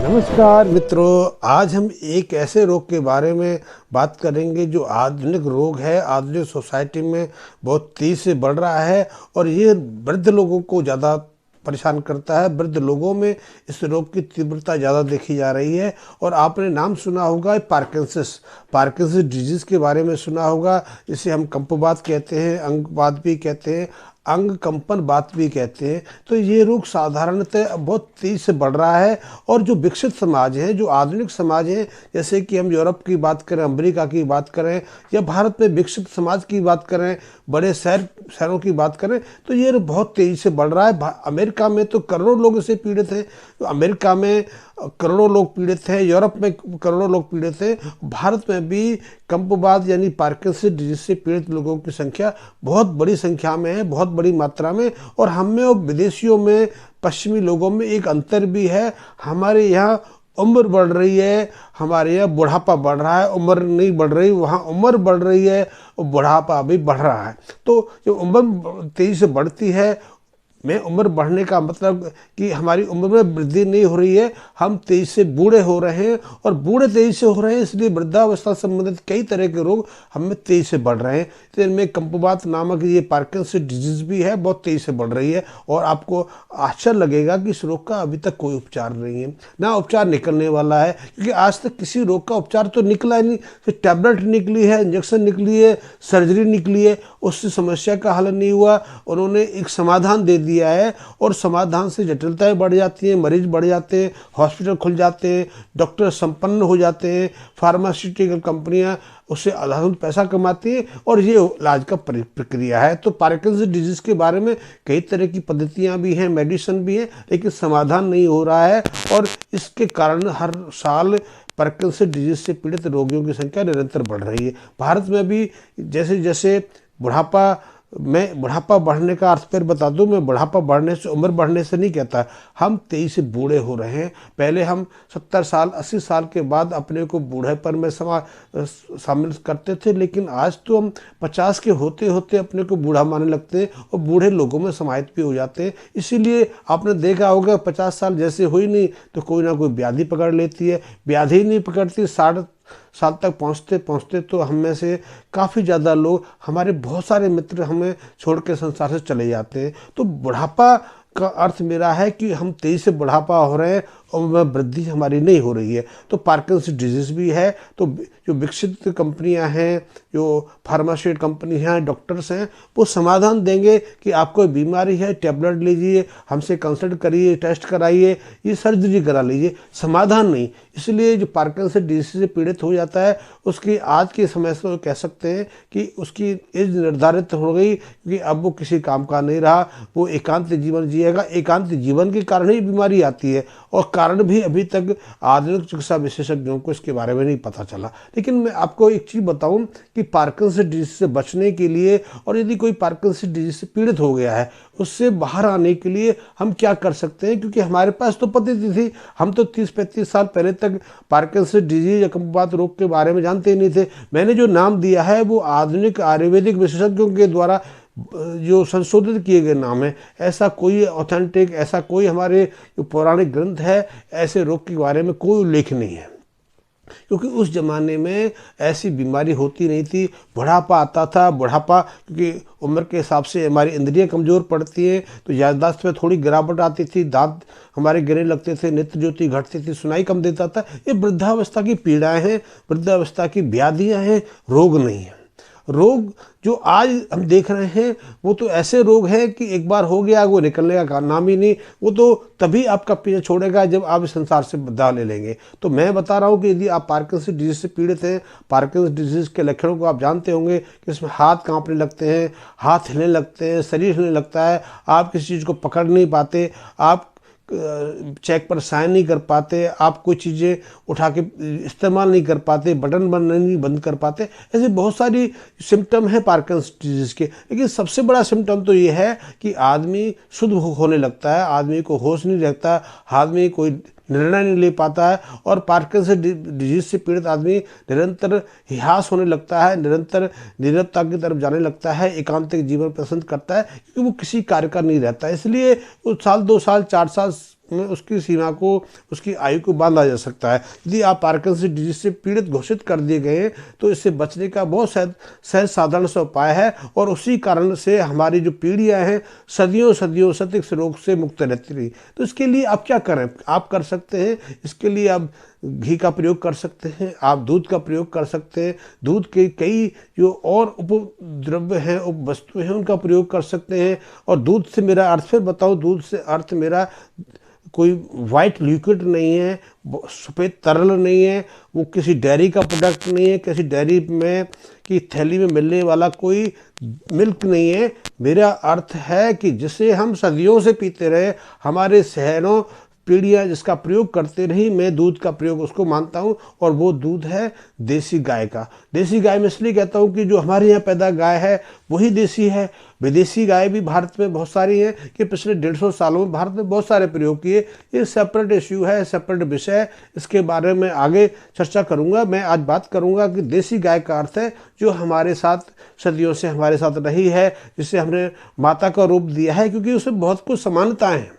नमस्कार मित्रों, आज हम एक ऐसे रोग के बारे में बात करेंगे जो आधुनिक रोग है, आधुनिक सोसाइटी में बहुत तेज़ी से बढ़ रहा है और ये वृद्ध लोगों को ज़्यादा परेशान करता है। वृद्ध लोगों में इस रोग की तीव्रता ज़्यादा देखी जा रही है और आपने नाम सुना होगा पार्किंसंस डिजीज़ के बारे में सुना होगा, जिसे हम कंपवात कहते हैं, अंगवात भी कहते हैं, अंग कंपन बात भी कहते हैं। तो ये रोग साधारणतः बहुत तेज़ी से बढ़ रहा है और जो विकसित समाज है, जो आधुनिक समाज है, जैसे कि हम यूरोप की बात करें, अमेरिका की बात करें या भारत में विकसित समाज की बात करें, बड़े शहरों की बात करें, तो ये बहुत तेज़ी से बढ़ रहा है। अमेरिका में तो करोड़ों लोग इससे पीड़ित हैं। तो अमेरिका में करोड़ों लोग पीड़ित हैं, यूरोप में करोड़ों लोग पीड़ित हैं, भारत में भी कंपवात यानी पार्किंसंस डिजीज से पीड़ित लोगों की संख्या बहुत बड़ी संख्या में है, बहुत बड़ी मात्रा में। और हम में और विदेशियों में, पश्चिमी लोगों में एक अंतर भी है। हमारे यहाँ उम्र बढ़ रही है, हमारे यहाँ बुढ़ापा बढ़ रहा है, उम्र नहीं बढ़ रही, वहाँ उम्र बढ़ रही है और बुढ़ापा भी बढ़ रहा है। तो जो उम्र तेज़ी से बढ़ती है, में उम्र बढ़ने का मतलब कि हमारी उम्र में वृद्धि नहीं हो रही है, हम तेजी से बूढ़े हो रहे हैं और बूढ़े तेजी से हो रहे हैं, इसलिए वृद्धावस्था संबंधित कई तरह के रोग हमें तेजी से बढ़ रहे हैं। तो इनमें कंपवात नामक ये पार्किंसंस डिजीज भी है, बहुत तेजी से बढ़ रही है और आपको आश्चर्य लगेगा कि इस रोग का अभी तक कोई उपचार नहीं है, ना उपचार निकलने वाला है, क्योंकि आज तक किसी रोग का उपचार तो निकला ही नहीं। फिर टैबलेट निकली है, इंजेक्शन निकली है, सर्जरी निकली है, उससे समस्या का हल नहीं हुआ। उन्होंने एक समाधान दे दिया है और समाधान से जटिलताएं बढ़ जाती हैं, मरीज बढ़ जाते हैं, हॉस्पिटल खुल जाते हैं, डॉक्टर संपन्न हो जाते हैं, फार्मास्यूटिकल कंपनियां उससे अंधाधुंध पैसा कमाती हैं और ये इलाज का प्रक्रिया है। तो पार्किंसंस डिजीज के बारे में कई तरह की पद्धतियां भी हैं, मेडिसिन भी हैं, लेकिन समाधान नहीं हो रहा है और इसके कारण हर साल पार्किंसंस डिजीज से पीड़ित रोगियों की संख्या निरंतर बढ़ रही है। भारत में भी जैसे जैसे बुढ़ापा बढ़ने का अर्थ फिर बता दूं, मैं बुढ़ापा बढ़ने से, उम्र बढ़ने से नहीं कहता, हम तेजी से बूढ़े हो रहे हैं। पहले हम 70 साल 80 साल के बाद अपने को बूढ़ेपन में शामिल करते थे, लेकिन आज तो हम 50 के होते होते अपने को बूढ़ा मानने लगते हैं और बूढ़े लोगों में समाहित भी हो जाते हैं। इसीलिए आपने देखा होगा 50 साल जैसे हुई नहीं तो कोई ना कोई व्याधि पकड़ लेती है, व्याधि नहीं पकड़ती 60 साल तक पहुँचते पहुँचते तो हम में से काफ़ी ज़्यादा लोग, हमारे बहुत सारे मित्र हमें छोड़ के संसार से चले जाते हैं। तो बुढ़ापा का अर्थ मेरा है कि हम तेज़ी से बुढ़ापा हो रहे हैं और वृद्धि हमारी नहीं हो रही है। तो पार्किंसंस डिजीज़ भी है। तो जो विकसित कंपनियां हैं, जो फार्मास्यूटिकल कंपनी हैं, डॉक्टर्स हैं, वो समाधान देंगे कि आपको बीमारी है, टैबलेट लीजिए, हमसे कंसल्ट करिए, टेस्ट कराइए, ये सर्जरी करा लीजिए, समाधान नहीं। इसलिए जो पार्किंसंस डिजीज से पीड़ित हो जाता है, उसकी आज के समय से कह सकते हैं कि उसकी एज निर्धारित हो गई, क्योंकि अब वो किसी काम का नहीं रहा, वो एकांत जीवन जिएगा। एकांत जीवन के कारण ही बीमारी आती है और कारण भी अभी तक आधुनिक चिकित्सा विशेषज्ञों को इसके बारे में नहीं पता चला। लेकिन मैं आपको एक चीज़ बताऊं कि पार्किंसंस डिजीज से बचने के लिए, और यदि कोई पार्किंसंस डिजीज से पीड़ित हो गया है, उससे बाहर आने के लिए हम क्या कर सकते हैं, क्योंकि हमारे पास तो पद्धति थी। हम तो 30-35 साल पहले तक पार्किंसंस डिजीज या कंपवात रोग के बारे में जानते ही नहीं थे। मैंने जो नाम दिया है वो आधुनिक आयुर्वेदिक विशेषज्ञों के द्वारा जो संशोधित किए गए नाम है। ऐसा कोई ऑथेंटिक, ऐसा कोई हमारे जो पौराणिक ग्रंथ है, ऐसे रोग के बारे में कोई उल्लेख नहीं है, क्योंकि उस ज़माने में ऐसी बीमारी होती नहीं थी। बुढ़ापा आता था, बुढ़ापा क्योंकि उम्र के हिसाब से हमारी इंद्रियां कमज़ोर पड़ती हैं, तो याददाश्त में थोड़ी गिरावट आती थी, दांत हमारे गिरने लगते थे, नेत्र ज्योति घटती थी, सुनाई कम देता था। ये वृद्धावस्था की पीड़ाएँ हैं, वृद्धावस्था की व्याधियाँ हैं, रोग नहीं है। रोग जो आज हम देख रहे हैं वो तो ऐसे रोग हैं कि एक बार हो गया वो निकलने का नाम ही नहीं। वो तो तभी आपका पीछा छोड़ेगा जब आप इस संसार से विदा ले लेंगे। तो मैं बता रहा हूँ कि यदि आप पार्किंसंस डिजीज से पीड़ित हैं, पार्किंसंस डिजीज के लक्षणों को आप जानते होंगे कि इसमें हाथ कांपने लगते हैं, हाथ हिलने लगते हैं, शरीर हिलने लगता है, आप किसी चीज़ को पकड़ नहीं पाते, आप चेक पर साइन नहीं कर पाते, आप कोई चीज़ें उठा के इस्तेमाल नहीं कर पाते, बटन नहीं बंद कर पाते। ऐसे बहुत सारी सिम्टम है पार्किंसंस डिजीज के। लेकिन सबसे बड़ा सिम्टम तो ये है कि आदमी शुद्ध होने लगता है, आदमी को होश नहीं रहता, आदमी कोई निर्णय नहीं ले पाता है और पार्किंसंस डिजीज से पीड़ित आदमी निरंतर हियास होने लगता है, निरंतर नीरवता की तरफ जाने लगता है, एकांतिक जीवन पसंद करता है, क्योंकि वो किसी कार्य का नहीं रहता है। इसलिए वो साल 2 साल 4 साल में उसकी सीमा को, उसकी आयु को बांधा जा सकता है। यदि आप पार्किंसन डिजीज से पीड़ित घोषित कर दिए गए हैं तो इससे बचने का बहुत सहज साधारण सा उपाय है, और उसी कारण से हमारी जो पीढ़ियां हैं सदियों सदियों से इस रोग से मुक्त रहती रही। तो इसके लिए आप क्या करें, आप कर सकते हैं, इसके लिए आप घी का प्रयोग कर सकते हैं, आप दूध का प्रयोग कर सकते हैं, दूध के कई जो और उपद्रव्य हैं, उप वस्तुएं हैं, उनका प्रयोग कर सकते हैं। और दूध से मेरा अर्थ फिर बताऊं, दूध से अर्थ मेरा कोई वाइट लिक्विड नहीं है, सफ़ेद तरल नहीं है, वो किसी डेयरी का प्रोडक्ट नहीं है, किसी डेयरी में की थैली में मिलने वाला कोई मिल्क नहीं है। मेरा अर्थ है कि जिसे हम सदियों से पीते रहे, हमारे सैकड़ों पीढ़ियाँ जिसका प्रयोग करते रही, मैं दूध का प्रयोग उसको मानता हूँ, और वो दूध है देसी गाय का। देसी गाय में इसलिए कहता हूँ कि जो हमारे यहाँ पैदा गाय है वही देसी है। विदेशी गाय भी भारत में बहुत सारी हैं कि पिछले 150 सालों में भारत में बहुत सारे प्रयोग किए। ये सेपरेट इश्यू है, सेपरेट विषय है, इसके बारे में आगे चर्चा करूंगा। मैं आज बात करूंगा कि देसी गाय का अर्थ है जो हमारे साथ सदियों से हमारे साथ रही है, जिसे हमने माता का रूप दिया है, क्योंकि उसमें बहुत कुछ समानताएं हैं।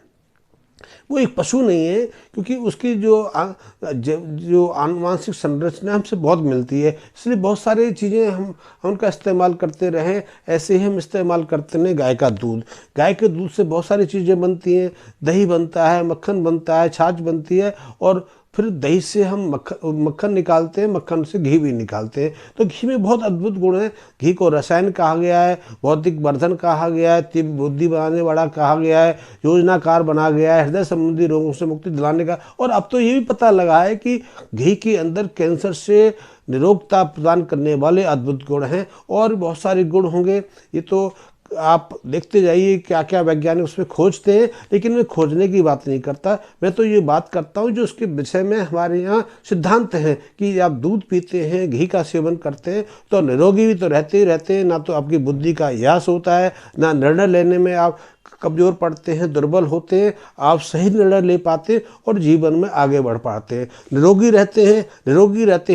वो एक पशु नहीं है, क्योंकि उसकी जो आनुवांशिक संरचना हमसे बहुत मिलती है, इसलिए बहुत सारी चीज़ें हम उनका इस्तेमाल करते रहें। ऐसे ही हम इस्तेमाल करते हैं गाय का दूध। गाय के दूध से बहुत सारी चीज़ें बनती हैं, दही बनता है, मक्खन बनता है, छाछ बनती है, और फिर दही से हम मक्खन निकालते हैं, मक्खन से घी भी निकालते हैं। तो घी में बहुत अद्भुत गुण हैं। घी को रसायन कहा गया है, बौद्धिक वर्धन कहा गया है, तीव्र बुद्धि बनाने वाला कहा गया है, योजनाकार बना गया है, हृदय संबंधी रोगों से मुक्ति दिलाने का। और अब तो ये भी पता लगा है कि घी के अंदर कैंसर से निरोगता प्रदान करने वाले अद्भुत गुण हैं, और बहुत सारे गुण होंगे। ये तो आप देखते जाइए क्या क्या वैज्ञानिक उसमें खोजते हैं, लेकिन मैं खोजने की बात नहीं करता। मैं तो ये बात करता हूँ जो उसके विषय में हमारे यहाँ सिद्धांत हैं कि आप दूध पीते हैं, घी का सेवन करते हैं तो निरोगी भी तो रहते ही रहते हैं, ना तो आपकी बुद्धि का यास होता है, ना निर्णय लेने में आप कमज़ोर पड़ते हैं, दुर्बल होते हैं, आप सही निर्णय ले पाते हैं और जीवन में आगे बढ़ पाते हैं। निरोगी रहते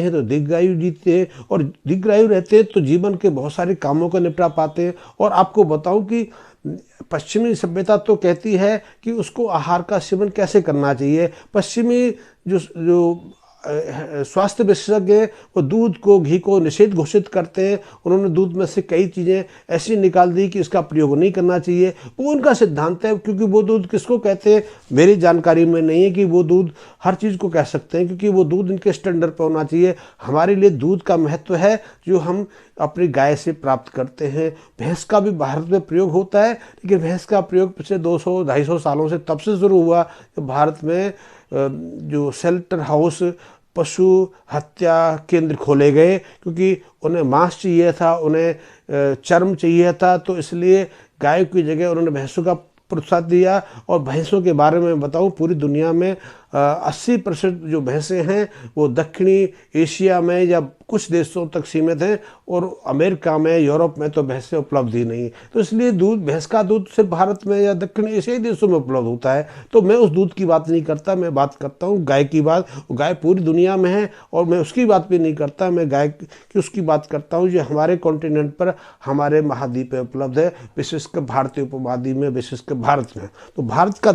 हैं तो दीर्घायु जीते हैं, और दीर्घायु रहते हैं तो जीवन के बहुत सारे कामों को निपटा पाते हैं। और आपको बताऊं कि पश्चिमी सभ्यता तो कहती है कि उसको आहार का सेवन कैसे करना चाहिए। पश्चिमी जो स्वास्थ्य विशेषज्ञ हैं वो दूध को, घी को निषेध घोषित करते हैं। उन्होंने दूध में से कई चीज़ें ऐसी निकाल दी कि इसका प्रयोग नहीं करना चाहिए। वो उनका सिद्धांत है, क्योंकि वो दूध किसको कहते हैं मेरी जानकारी में नहीं है कि वो दूध हर चीज़ को कह सकते हैं, क्योंकि वो दूध इनके स्टैंडर्ड पर होना चाहिए। हमारे लिए दूध का महत्व है जो हम अपनी गाय से प्राप्त करते हैं। भैंस का भी भारत में प्रयोग होता है, लेकिन भैंस का प्रयोग पिछले 200-250 सालों से तब से शुरू हुआ कि भारत में जो शेल्टर हाउस, पशु हत्या केंद्र खोले गए, क्योंकि उन्हें मांस चाहिए था, उन्हें चर्म चाहिए था, तो इसलिए गाय की जगह उन्होंने भैंसों का प्रोत्साहन दिया। और भैंसों के बारे में बताऊं, पूरी दुनिया में 80% जो भैंसें हैं वो दक्षिणी एशिया में या कुछ देशों तक सीमित हैं, और अमेरिका में, यूरोप में तो भैंसें उपलब्ध ही नहीं। तो इसलिए भैंस का दूध सिर्फ भारत में या दक्षिण एशियाई देशों में उपलब्ध होता है। तो मैं उस दूध की बात नहीं करता, मैं बात करता हूँ गाय की बात। गाय पूरी दुनिया में है, और मैं उसकी बात भी नहीं करता, मैं गाय की उसकी बात करता हूँ जो हमारे कॉन्टिनेंट पर, हमारे महाद्वीप में उपलब्ध है, विशेषकर भारतीय उपमहाद्वीप में, विशेषकर भारत में। तो भारत का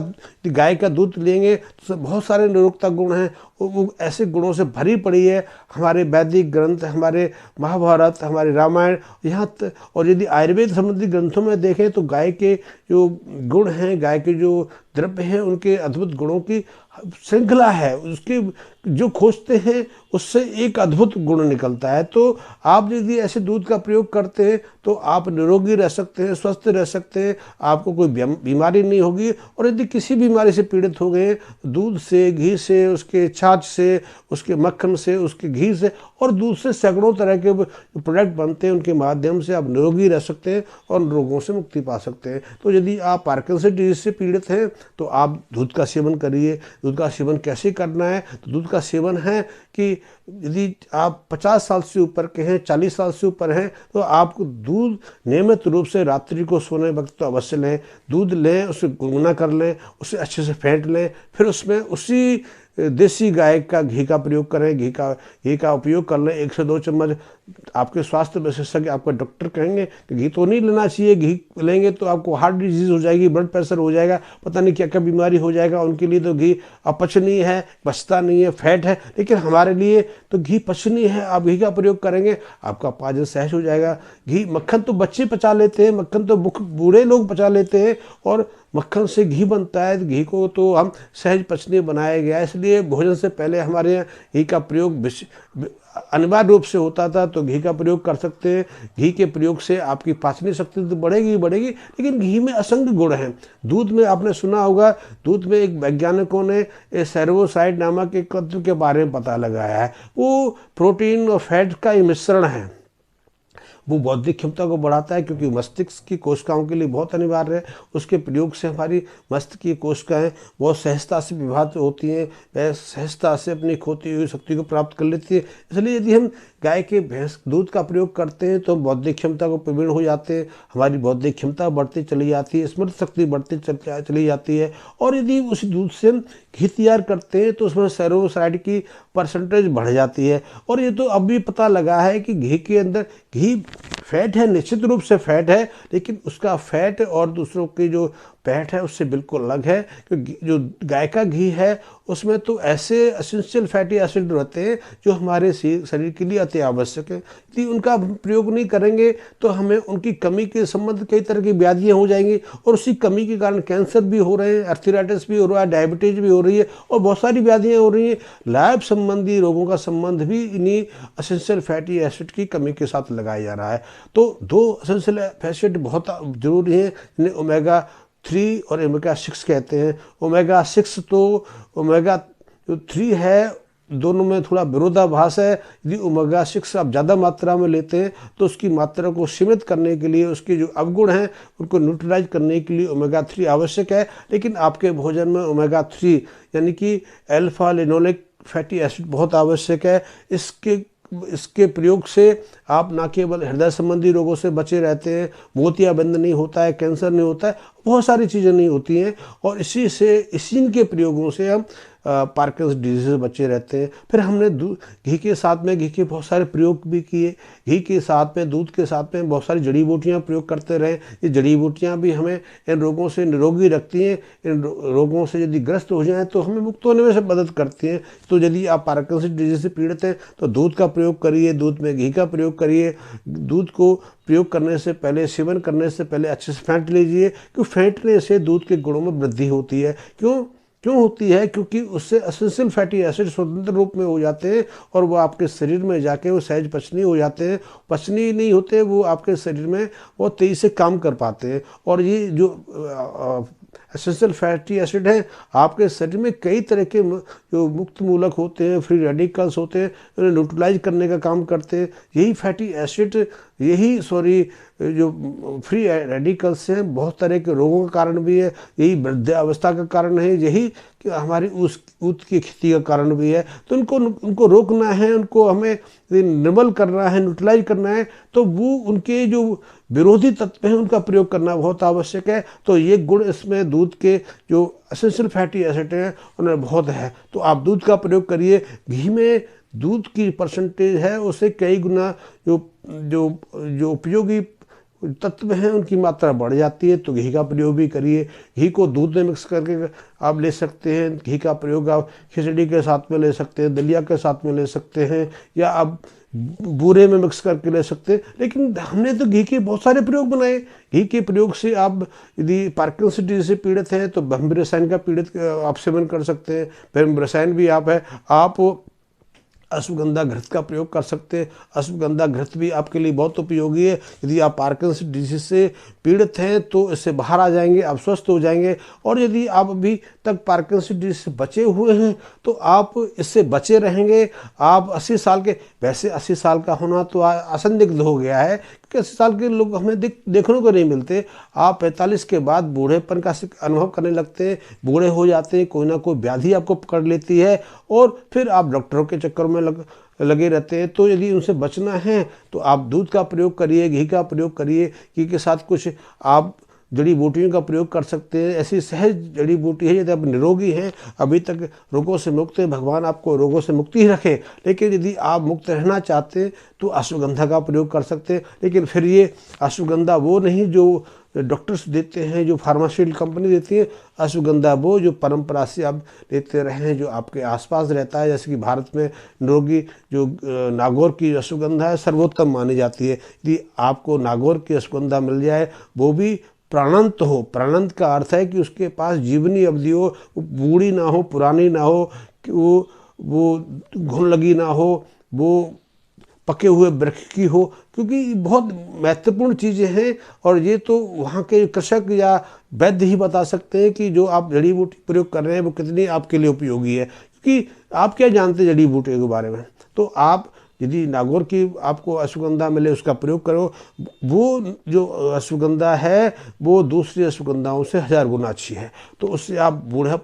गाय का दूध लेंगे तो बहुत सारे निरोगता गुण हैं, वो ऐसे गुणों से भरी पड़ी है हमारे वैदिक ग्रंथ, हमारे महाभारत, हमारे रामायण, और यदि आयुर्वेद संबंधी ग्रंथों में देखें तो गाय के जो गुण हैं, गाय के जो द्रव्य हैं, उनके अद्भुत गुणों की श्रृंखला है। उसके जो खोजते हैं उससे एक अद्भुत गुण निकलता है। तो आप यदि ऐसे दूध का प्रयोग करते हैं तो आप निरोगी रह सकते हैं, स्वस्थ रह सकते हैं, आपको कोई बीमारी नहीं होगी। और यदि किसी बीमारी से पीड़ित हो गए, दूध से, घी से, उसके छाछ से, उसके मक्खन से, उसके घी से और दूध से सैकड़ों तरह के प्रोडक्ट बनते हैं, उनके माध्यम से आप निरोगी रह सकते हैं और रोगों से मुक्ति पा सकते हैं। तो यदि आप पार्किंसन डिजीज से पीड़ित हैं तो आप दूध का सेवन करिए। दूध का सेवन कैसे करना है? तो दूध का सेवन है कि यदि आप 50 साल से ऊपर के हैं, 40 साल से ऊपर हैं, तो आपको दूध नियमित रूप से रात्रि को सोने वक्त तो अवश्य लें। दूध लें, उसे गुनगुना कर लें, उसे अच्छे से फेंट लें, फिर उसमें उसी देसी गाय का घी का प्रयोग करें, घी का उपयोग कर लें 1 से 2 चम्मच। आपके स्वास्थ्य विशेषज्ञ, आपके डॉक्टर कहेंगे कि घी तो नहीं लेना चाहिए, घी लेंगे तो आपको हार्ट डिजीज हो जाएगी, ब्लड प्रेशर हो जाएगा, पता नहीं क्या क्या बीमारी हो जाएगा, उनके लिए तो घी अपचनीय है, पचता नहीं है, फैट है। लेकिन हमारे लिए तो घी पचनीय है। आप घी का प्रयोग करेंगे, आपका पाचन सहज हो जाएगा। घी, मक्खन तो बच्चे पचा लेते हैं, मक्खन तो बूढ़े लोग पचा लेते हैं, और मक्खन से घी बनता है। घी को तो हम सहज पचनीय बनाया गया, इसलिए भोजन से पहले हमारे यहाँ घी का प्रयोग अनिवार्य रूप से होता था। तो घी का प्रयोग कर सकते हैं। घी के प्रयोग से आपकी पाचन शक्ति तो बढ़ेगी बढ़ेगी, लेकिन घी में असंख्य गुण हैं। दूध में आपने सुना होगा, दूध में एक वैज्ञानिकों ने सेर्वोसाइड नामक एक तत्व के बारे में पता लगाया है। वो प्रोटीन और फैट का ही मिश्रण है। वो बौद्धिक क्षमता को बढ़ाता है, क्योंकि मस्तिष्क की कोशिकाओं के लिए बहुत अनिवार्य है। उसके प्रयोग से हमारी मस्तिष्क की कोशिकाएं बहुत सहजता से विभाजित होती हैं, वह सहजता से अपनी खोती हुई शक्ति को प्राप्त कर लेती है। इसलिए यदि हम गाय के भैंस दूध का प्रयोग करते हैं तो बौद्धिक क्षमता को प्रवीण हो जाते हैं, हमारी बौद्धिक क्षमता बढ़ती चली जाती है, स्मृति शक्ति बढ़ती चली जाती है। और यदि उस दूध से हम घी तैयार करते हैं तो उसमें सेरोसाइड की परसेंटेज बढ़ जाती है। और ये तो अब भी पता लगा है कि घी के अंदर, घी फैट है, निश्चित रूप से फैट है, लेकिन उसका फैट और दूसरों की जो फैट है उससे बिल्कुल अलग है। क्योंकि जो गाय का घी है उसमें तो ऐसे एसेंशियल फैटी एसिड रहते हैं जो हमारे शरीर के लिए अति आवश्यक है। यदि उनका प्रयोग नहीं करेंगे तो हमें उनकी कमी के संबंध कई तरह की व्याधियाँ हो जाएंगी, और उसी कमी के कारण कैंसर भी हो रहे हैं, आर्थराइटिस भी हो रहा है, डायबिटीज भी हो रही है, और बहुत सारी व्याधियाँ हो रही हैं। लाइफ संबंधी रोगों का संबंध भी इन्हीं एसेंशियल फैटी एसिड की कमी के साथ लगाया जा रहा है। तो 2 एसेंशियल एसिड बहुत जरूरी हैं, जिन्हें ओमेगा 3 और ओमेगा 6 कहते हैं। ओमेगा 6 तो ओमेगा 3 है, दोनों में थोड़ा विरोधाभास है। यदि ओमेगा 6 आप ज़्यादा मात्रा में लेते हैं तो उसकी मात्रा को सीमित करने के लिए, उसके जो अवगुण हैं उनको न्यूट्रलाइज करने के लिए ओमेगा 3 आवश्यक है। लेकिन आपके भोजन में ओमेगा 3 यानी कि अल्फा लिनोलिक फैटी एसिड बहुत आवश्यक है। इसके प्रयोग से आप न केवल हृदय संबंधी रोगों से बचे रहते हैं, मोतियाबिंद नहीं होता है, कैंसर नहीं होता है, बहुत सारी चीज़ें नहीं होती हैं। और इसी के प्रयोगों से हम पार्किंसन डिजीज से बचे रहते हैं। फिर हमने घी के साथ में घी के बहुत सारे प्रयोग भी किए। घी के साथ में, दूध के साथ में बहुत सारी जड़ी बूटियाँ प्रयोग करते रहे। ये जड़ी बूटियाँ भी हमें इन रोगों से निरोगी रखती हैं। इन रोगों से यदि ग्रस्त हो जाएं तो हमें मुक्त होने में से मदद करती हैं। तो यदि आप पार्किंसन डिजीज से पीड़ित हैं तो दूध का प्रयोग करिए, दूध में घी का प्रयोग करिए। दूध को प्रयोग करने से पहले, सेवन करने से पहले अच्छे से फेंट लीजिए, क्योंकि फेंटने से दूध के गुणों में वृद्धि होती है। क्यों होती है? क्योंकि उससे एसेंशियल फैटी एसिड स्वतंत्र रूप में हो जाते हैं और वो आपके शरीर में जाके वो सहज पचनीय हो जाते हैं। पचनीय नहीं होते, वो आपके शरीर में बहुत तेज़ी से काम कर पाते हैं। और ये जो एसेंशियल फैटी एसिड है आपके शरीर में कई तरह के जो मुक्त मूलक होते हैं, फ्री रेडिकल्स होते हैं, उन्हें न्यूट्रलाइज करने का काम करते हैं। यही फैटी एसिड, जो फ्री रेडिकल्स हैं बहुत तरह के रोगों का कारण भी है। यही वृद्धावस्था का कारण है, यही कि हमारी ऊत की खेती का कारण भी है। तो उनको रोकना है, उनको हमें निर्मल करना है, न्यूट्रलाइज करना है। तो वो उनके जो विरोधी तत्व हैं उनका प्रयोग करना बहुत आवश्यक है। तो ये गुण इसमें दूध के जो एसेंशियल फैटी एसिड हैं उनमें बहुत है। तो आप दूध का प्रयोग करिए। घी में दूध की परसेंटेज है उससे कई गुना जो उपयोगी तत्व हैं उनकी मात्रा बढ़ जाती है। तो घी का प्रयोग भी करिए। घी को दूध में मिक्स करके आप ले सकते हैं। घी का प्रयोग आप खिचड़ी के साथ में ले सकते हैं, दलिया के साथ में ले सकते हैं, या आप बूरे में मिक्स करके ले सकते हैं। लेकिन हमने तो घी के बहुत सारे प्रयोग बनाए। घी के प्रयोग से आप यदि पार्किंसन डिजीज से पीड़ित हैं तो ब्रह्म रसायन का आप सेवन कर सकते हैं। ब्रह्म रसायन भी आप अश्वगंधा घृत का प्रयोग कर सकते हैं। अश्वगंधा घृत भी आपके लिए बहुत उपयोगी है। यदि आप पार्किंसन डिजीज से पीड़ित हैं तो इससे बाहर आ जाएंगे, आप स्वस्थ हो जाएंगे। और यदि आप अभी तक पार्किंसन डिजीज से बचे हुए हैं तो आप इससे बचे रहेंगे। आप 80 साल के, वैसे 80 साल का होना तो असंदिग्ध हो गया है, क्योंकि 80 साल के लोग हमें देखने को नहीं मिलते। आप 45 के बाद बूढ़ेपन का अनुभव करने लगते हैं, बूढ़े हो जाते हैं, कोई ना कोई व्याधि आपको पकड़ लेती है और फिर आप डॉक्टरों के चक्कर में लगे रहते हैं। तो यदि उनसे बचना है तो आप दूध का प्रयोग करिए, घी का प्रयोग करिए। घी के साथ कुछ आप जड़ी बूटियों का प्रयोग कर सकते हैं। ऐसी सहज जड़ी बूटी है, यदि आप निरोगी हैं, अभी तक रोगों से मुक्त हैं, भगवान आपको रोगों से मुक्ति ही रखे, लेकिन यदि आप मुक्त रहना चाहते हैं तो अश्वगंधा का प्रयोग कर सकते हैं। लेकिन फिर ये अश्वगंधा वो नहीं जो डॉक्टर्स देते हैं, जो फार्मास्यूटिकल कंपनी देती है। अश्वगंधा वो जो परंपरा से आप लेते रहे हैं, जो आपके आसपास रहता है। जैसे कि भारत में निरोगी जो नागौर की अश्वगंधा है, सर्वोत्तम मानी जाती है। यदि आपको नागौर की अश्वगंधा मिल जाए, वो भी प्राणंत हो, प्राणंत का अर्थ है कि उसके पास जीवनी अवधि हो, वो बूढ़ी ना हो, पुरानी ना हो, कि वो घुन लगी ना हो, वो पके हुए वृक्ष की हो, क्योंकि बहुत महत्वपूर्ण चीज़ें हैं। और ये तो वहाँ के कृषक या वैद्य ही बता सकते हैं कि जो आप जड़ी बूटी प्रयोग कर रहे हैं वो कितनी आपके लिए उपयोगी है, क्योंकि आप क्या जानते हैं जड़ी बूटियों के बारे में। तो आप यदि नागौर की आपको अश्वगंधा मिले, उसका प्रयोग करो। वो जो अश्वगंधा है वो दूसरी अश्वगंधाओं से 1000 गुना अच्छी है। तो उससे आप बूढ़ा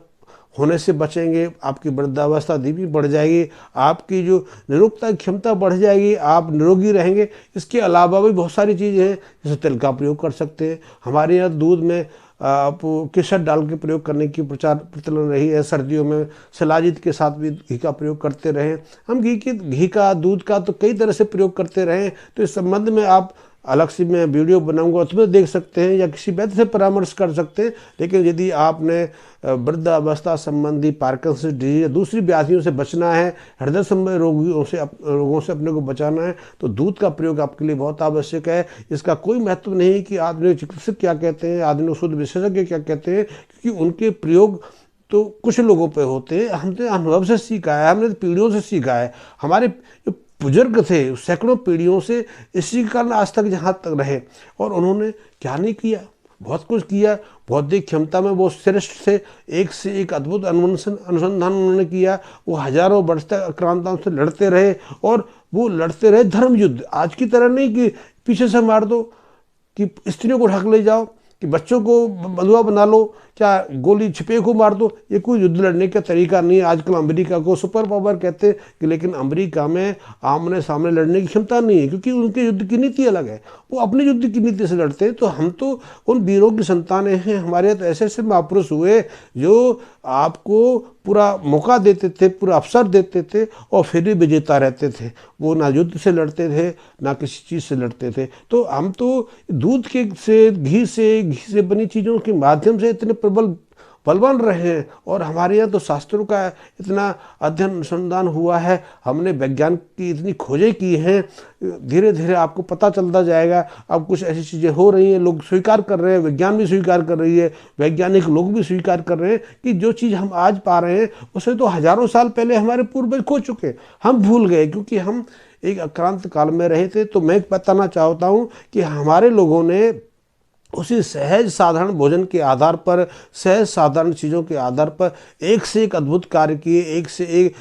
होने से बचेंगे, आपकी वृद्धावस्था भी बढ़ जाएगी, आपकी जो निरोगता की क्षमता बढ़ जाएगी, आप निरोगी रहेंगे। इसके अलावा भी बहुत सारी चीज़ें हैं, जैसे तिल का प्रयोग कर सकते हैं। हमारे यहाँ दूध में आप केसर डाल के प्रयोग करने की प्रचलन रही है। सर्दियों में शिलाजीत के साथ भी घी का प्रयोग करते रहे। हम घी का दूध का तो कई तरह से प्रयोग करते रहे। तो इस संबंध में आप अलग से मैं वीडियो बनाऊंगा, उसमें देख सकते हैं, या किसी वैद्य से परामर्श कर सकते हैं। लेकिन यदि आपने वृद्धावस्था संबंधी पार्किंसन डिजीज या दूसरी व्याधियों से बचना है, हृदय संबंधी रोगों से अपने को बचाना है, तो दूध का प्रयोग आपके लिए बहुत आवश्यक है। इसका कोई महत्व नहीं कि आधुनिक चिकित्सक क्या कहते हैं, आधुनिक शुद्ध विशेषज्ञ क्या कहते हैं, क्योंकि उनके प्रयोग तो कुछ लोगों पे होते हैं। हमने अनुभव से सीखा है, हमने पीढ़ियों से सीखा है। हमारे बुजुर्ग थे, सैकड़ों पीढ़ियों से इसी कारण आज तक जहाँ तक रहे, और उन्होंने क्या नहीं किया, बहुत कुछ किया। बौद्धिक क्षमता में वो श्रेष्ठ थे, एक से एक अद्भुत अनुसंधान उन्होंने किया। वो हजारों वर्ष तक आक्रांताओं से लड़ते रहे, और वो लड़ते रहे धर्म युद्ध। आज की तरह नहीं कि पीछे से मार दो, कि स्त्रियों को ढक ले जाओ, कि बच्चों को बंधुआ बना लो, क्या गोली छिपे को मार दो। ये कोई युद्ध लड़ने का तरीका नहीं है। आजकल अमेरिका को सुपर पावर कहते हैं, कि लेकिन अमेरिका में आमने सामने लड़ने की क्षमता नहीं है, क्योंकि उनके युद्ध की नीति अलग है। वो अपने युद्ध की नीति से लड़ते हैं। तो हम तो उन वीरों की संतानें हैं। हमारे यहाँ तो ऐसे ऐसे महापुरुष हुए जो आपको पूरा मौका देते थे, पूरा अवसर देते थे, और फिर भी विजेता रहते थे। वो ना युद्ध से लड़ते थे, ना किसी चीज़ से लड़ते थे। तो हम तो दूध के से घी से बनी चीज़ों के माध्यम से इतने बलवान रहे हैं। और हमारे यहाँ तो शास्त्रों का इतना अध्ययन अनुसंधान हुआ है, हमने विज्ञान की इतनी खोजें की हैं। धीरे धीरे आपको पता चलता जाएगा। अब कुछ ऐसी चीज़ें हो रही हैं, लोग स्वीकार कर रहे हैं, विज्ञान भी स्वीकार कर रही है, वैज्ञानिक लोग भी स्वीकार कर रहे हैं कि जो चीज़ हम आज पा रहे हैं उसे तो हजारों साल पहले हमारे पूर्वज खो चुके। हम भूल गए, क्योंकि हम एक आक्रांत काल में रहे थे। तो मैं बताना चाहता हूँ कि हमारे लोगों ने उसी सहज साधारण भोजन के आधार पर, सहज साधारण चीज़ों के आधार पर एक से एक अद्भुत कार्य किए, एक से एक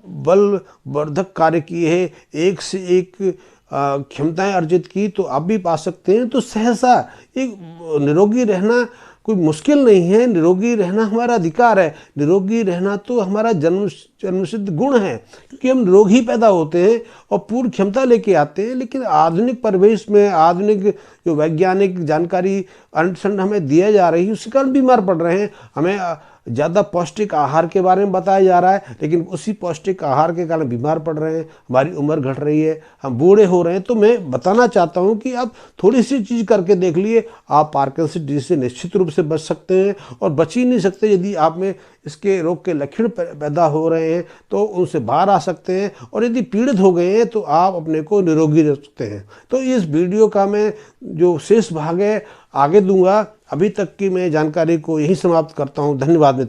बलवर्धक कार्य किए हैं, एक से एक क्षमताएं अर्जित की। तो आप भी पा सकते हैं। तो सहसा एक निरोगी रहना कोई मुश्किल नहीं है। निरोगी रहना हमारा अधिकार है। निरोगी रहना तो हमारा जन्मसिद्ध गुण है, क्योंकि हम निरोगी पैदा होते हैं और पूर्ण क्षमता लेके आते हैं। लेकिन आधुनिक परिवेश में, आधुनिक जो वैज्ञानिक जानकारी अनुसंधान हमें दिया जा रही है, उसके कारण बीमार पड़ रहे हैं। हमें ज़्यादा पौष्टिक आहार के बारे में बताया जा रहा है, लेकिन उसी पौष्टिक आहार के कारण बीमार पड़ रहे हैं, हमारी उम्र घट रही है, हम बूढ़े हो रहे हैं। तो मैं बताना चाहता हूं कि आप थोड़ी सी चीज़ करके देख लिए, आप पार्किंसन डिजीज से निश्चित रूप से बच सकते हैं। और बच ही नहीं सकते यदि आप में इसके रोग के लक्षण पैदा हो रहे हैं, तो उनसे बाहर आ सकते हैं। और यदि पीड़ित हो गए हैं तो आप अपने को निरोगी रख सकते हैं। तो इस वीडियो का मैं जो शेष भाग है आगे दूंगा। अभी तक की मैं जानकारी को यहीं समाप्त करता हूं। धन्यवाद।